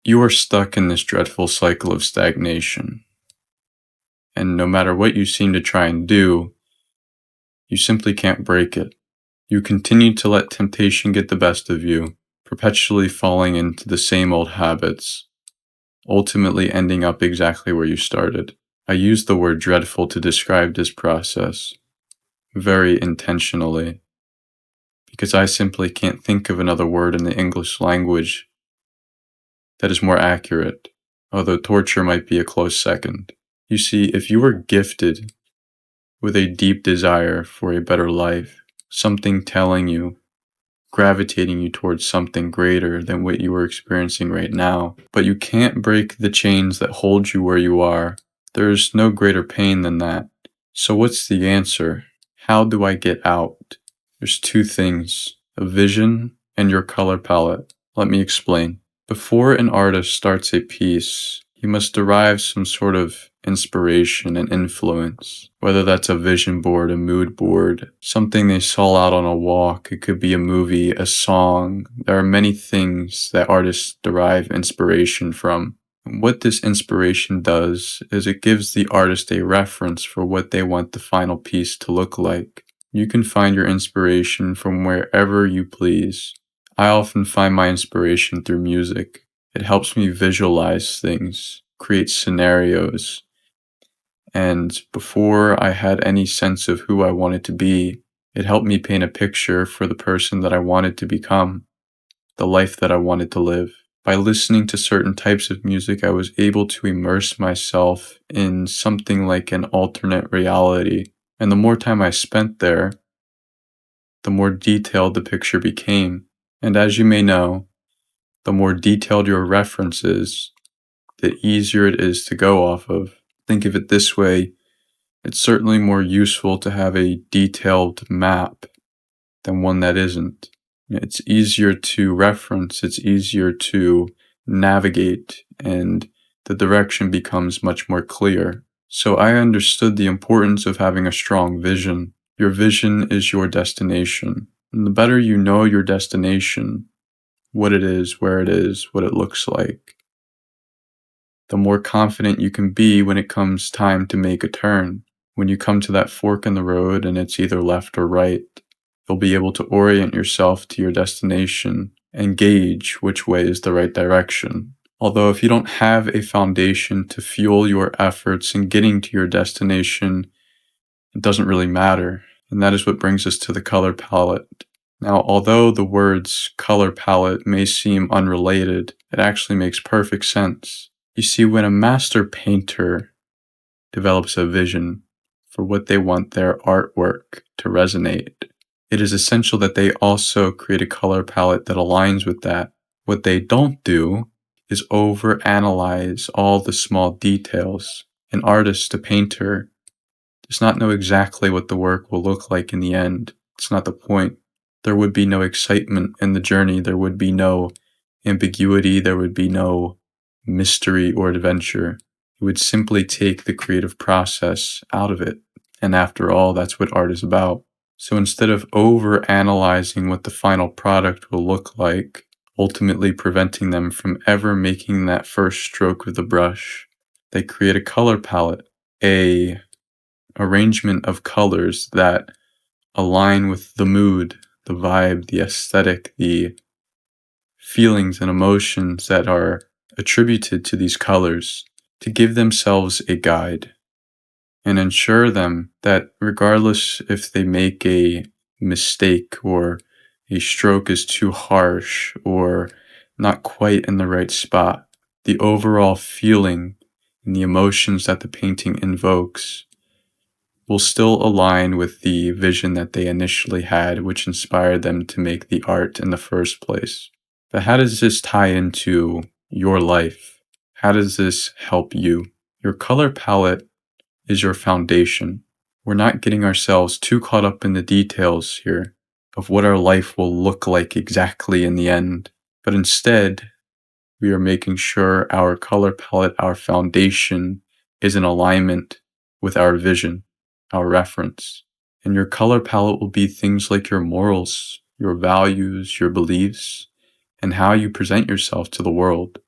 You are stuck in this dreadful cycle of stagnation, and no matter what you seem to try and do, you simply can't break it. You continue to let temptation get the best of you, perpetually falling into the same old habits, ultimately ending up exactly where you started. I use the word dreadful to describe this process, very intentionally, because I simply can't think of another word in the English language that is more accurate, although torture might be a close second. You see, if you were gifted with a deep desire for a better life, something telling you, gravitating you towards something greater than what you are experiencing right now, but you can't break the chains that hold you where you are, there's no greater pain than that. So what's the answer? How do I get out? There's two things, a vision and your color palette. Let me explain. Before an artist starts a piece, he must derive some sort of inspiration and influence, whether that's a vision board, a mood board, something they saw out on a walk. It could be a movie, a song. There are many things that artists derive inspiration from. What this inspiration does is it gives the artist a reference for what they want the final piece to look like. You can find your inspiration from wherever you please. I often find my inspiration through music. It helps me visualize things, create scenarios. And before I had any sense of who I wanted to be, it helped me paint a picture for the person that I wanted to become, the life that I wanted to live. By listening to certain types of music, I was able to immerse myself in something like an alternate reality. And the more time I spent there, the more detailed the picture became. And as you may know, the more detailed your reference is, the easier it is to go off of. Think of it this way, it's certainly more useful to have a detailed map than one that isn't. It's easier to reference, it's easier to navigate, and the direction becomes much more clear. So I understood the importance of having a strong vision. Your vision is your destination. And the better you know your destination, what it is, where it is, what it looks like, the more confident you can be when it comes time to make a turn. When you come to that fork in the road and it's either left or right, you'll be able to orient yourself to your destination and gauge which way is the right direction. Although if you don't have a foundation to fuel your efforts in getting to your destination, it doesn't really matter. And that is what brings us to the color palette. Now, although the words color palette may seem unrelated, it actually makes perfect sense. You see, when a master painter develops a vision for what they want their artwork to resonate, it is essential that they also create a color palette that aligns with that. What they don't do is overanalyze all the small details. An artist, a painter, does not know exactly what the work will look like in the end. It's not the point. There would be no excitement in the journey. There would be no ambiguity. There would be no mystery or adventure. It would simply take the creative process out of it. And after all, that's what art is about. So instead of over-analyzing what the final product will look like, ultimately preventing them from ever making that first stroke of the brush, they create a color palette, a arrangement of colors that align with the mood, the vibe, the aesthetic, the feelings and emotions that are attributed to these colors, to give themselves a guide and ensure them that regardless if they make a mistake or a stroke is too harsh or not quite in the right spot, the overall feeling and the emotions that the painting invokes will still align with the vision that they initially had, which inspired them to make the art in the first place. But how does this tie into your life? How does this help you? Your color palette is your foundation. We're not getting ourselves too caught up in the details here of what our life will look like exactly in the end, but instead, we are making sure our color palette, our foundation, is in alignment with our vision, our reference. And your color palette will be things like your morals, your values, your beliefs, and how you present yourself to the world.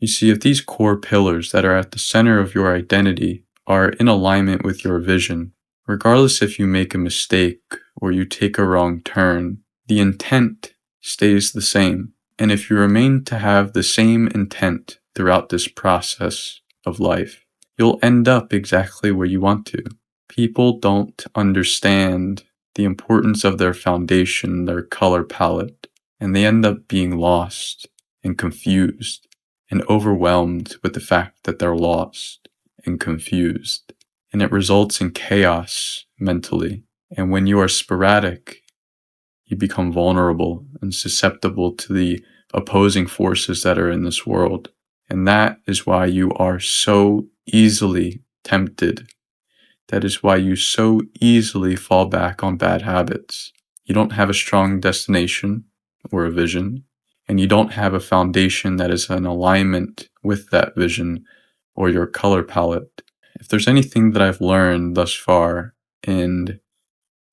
You see, if these core pillars that are at the center of your identity are in alignment with your vision, regardless if you make a mistake or you take a wrong turn, the intent stays the same. And if you remain to have the same intent throughout this process of life, you'll end up exactly where you want to. People don't understand the importance of their foundation, their color palette, and they end up being lost and confused and overwhelmed with the fact that they're lost and confused. And it results in chaos mentally. And when you are sporadic, you become vulnerable and susceptible to the opposing forces that are in this world. And that is why you are so easily tempted. That is why you so easily fall back on bad habits. You don't have a strong destination or a vision, and you don't have a foundation that is in alignment with that vision or your color palette. If there's anything that I've learned thus far in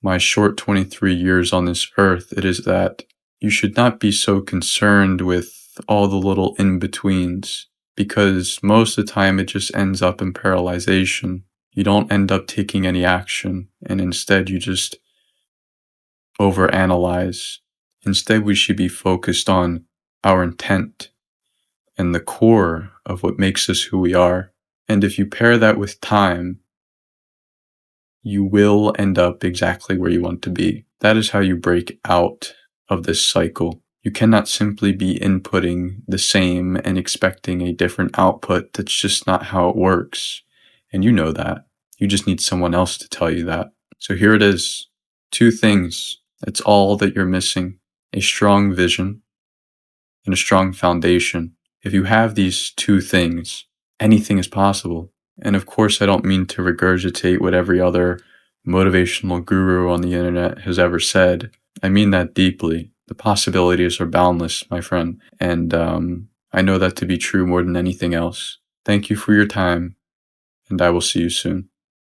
my short 23 years on this earth, it is that you should not be so concerned with all the little in-betweens, because most of the time it just ends up in paralyzation. You don't end up taking any action, and instead you just overanalyze. Instead, we should be focused on our intent and the core of what makes us who we are. And if you pair that with time, you will end up exactly where you want to be. That is how you break out of this cycle. You cannot simply be inputting the same and expecting a different output. That's just not how it works. And you know that. You just need someone else to tell you that. So here it is. 2 things. That's all that you're missing. A strong vision and a strong foundation. If you have these 2 things, anything is possible. And of course, I don't mean to regurgitate what every other motivational guru on the internet has ever said. I mean that deeply. The possibilities are boundless, my friend. And I know that to be true more than anything else. Thank you for your time, and I will see you soon.